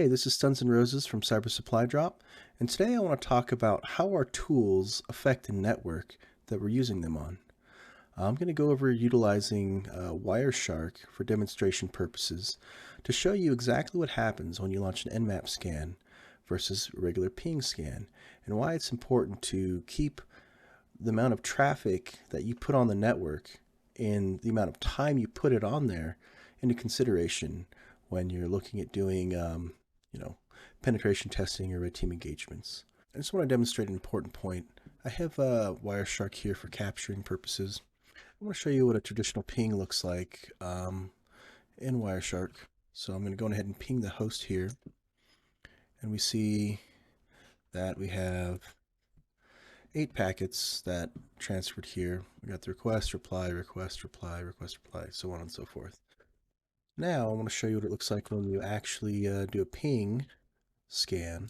Hey, this is Stuns and Roses from Cyber Supply Drop, and today I want to talk about how our tools affect the network that we're using them on. I'm going to go over utilizing Wireshark for demonstration purposes to show you exactly what happens when you launch an Nmap scan versus a regular ping scan, and why it's important to keep the amount of traffic that you put on the network and the amount of time you put it on there into consideration when you're looking at doing penetration testing or red team engagements. I just want to demonstrate an important point. I have Wireshark here for capturing purposes. I want to show you what a traditional ping looks like in Wireshark. So I'm going to go ahead and ping the host here. And we see that we have 8 packets that transferred here. We got the request, reply, request, reply, request, reply, so on and so forth. Now I want to show you what it looks like when you actually do a ping scan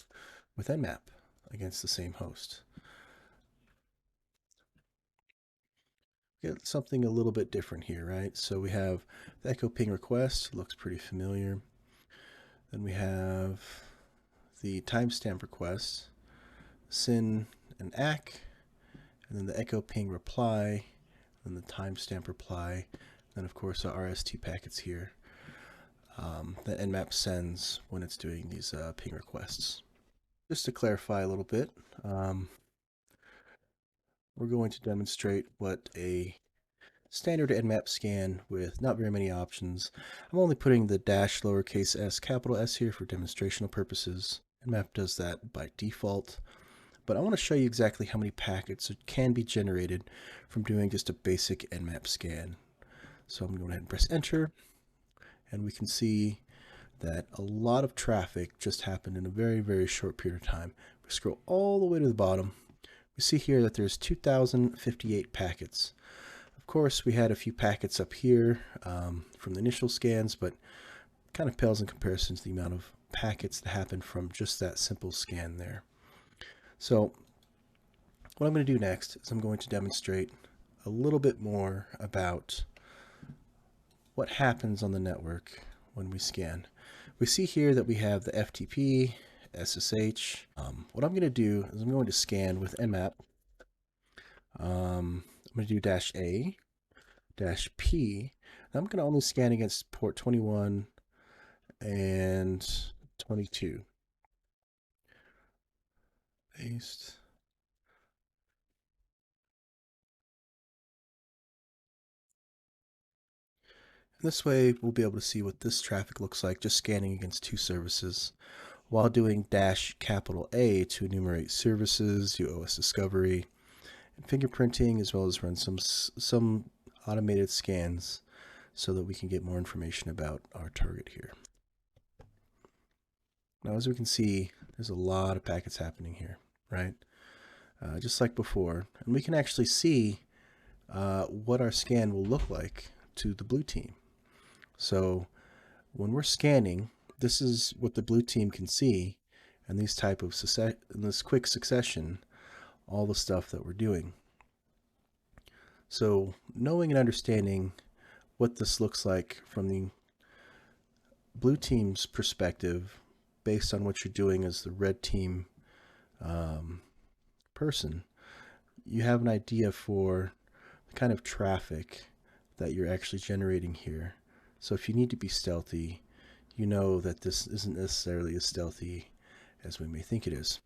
with Nmap against the same host. Get something a little bit different here, right? So we have the echo ping request, looks pretty familiar. Then we have the timestamp request, SYN and ACK, and then the echo ping reply, and the timestamp reply, and of course our RST packets here that Nmap sends when it's doing these ping requests. Just to clarify a little bit, we're going to demonstrate what a standard Nmap scan with not very many options. I'm only putting the dash lowercase s capital S here for demonstrational purposes. Nmap does that by default, but I want to show you exactly how many packets can be generated from doing just a basic Nmap scan. So I'm going to go ahead and press enter, and we can see that a lot of traffic just happened in a very, very short period of time. We scroll all the way to the bottom. We see here that there's 2,058 packets. Of course, we had a few packets up here from the initial scans, but kind of pales in comparison to the amount of packets that happened from just that simple scan there. So what I'm going to do next is I'm going to demonstrate a little bit more about what happens on the network when we scan. We see here that we have the FTP, SSH. What I'm going to do is I'm going to scan with Nmap. I'm going to do -A, -P. I'm going to only scan against port 21 and 22. Paste. And this way we'll be able to see what this traffic looks like just scanning against 2 services, while doing -A to enumerate services, do OS discovery, and fingerprinting, as well as run some automated scans so that we can get more information about our target here. Now, as we can see, there's a lot of packets happening here, right? Just like before. And we can actually see what our scan will look like to the blue team. So when we're scanning, this is what the blue team can see in these type of in this quick succession, all the stuff that we're doing. So knowing and understanding what this looks like from the blue team's perspective, based on what you're doing as the red team person, you have an idea for the kind of traffic that you're actually generating here. So if you need to be stealthy, you know that this isn't necessarily as stealthy as we may think it is.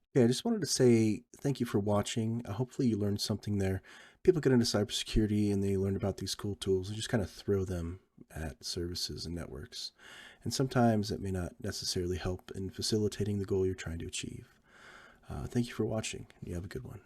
Okay, I just wanted to say thank you for watching. Hopefully you learned something there. People get into cybersecurity and they learn about these cool tools and just kind of throw them at services and networks. And sometimes it may not necessarily help in facilitating the goal you're trying to achieve. Thank you for watching. You have a good one.